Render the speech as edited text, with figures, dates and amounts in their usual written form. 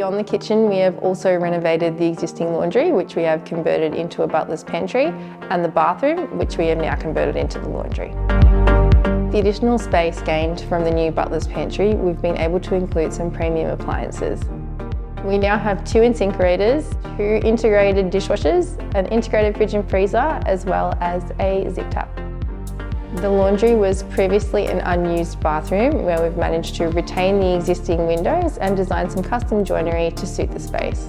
Beyond the kitchen, we have also renovated the existing laundry, which we have converted into a butler's pantry, and the bathroom, which we have now converted into the laundry. The additional space gained from the new butler's pantry, we've been able to include some premium appliances. We now have 2 incinerators, 2 integrated dishwashers, an integrated fridge and freezer, as well as a zip tap. The laundry was previously an unused bathroom where we've managed to retain the existing windows and design some custom joinery to suit the space.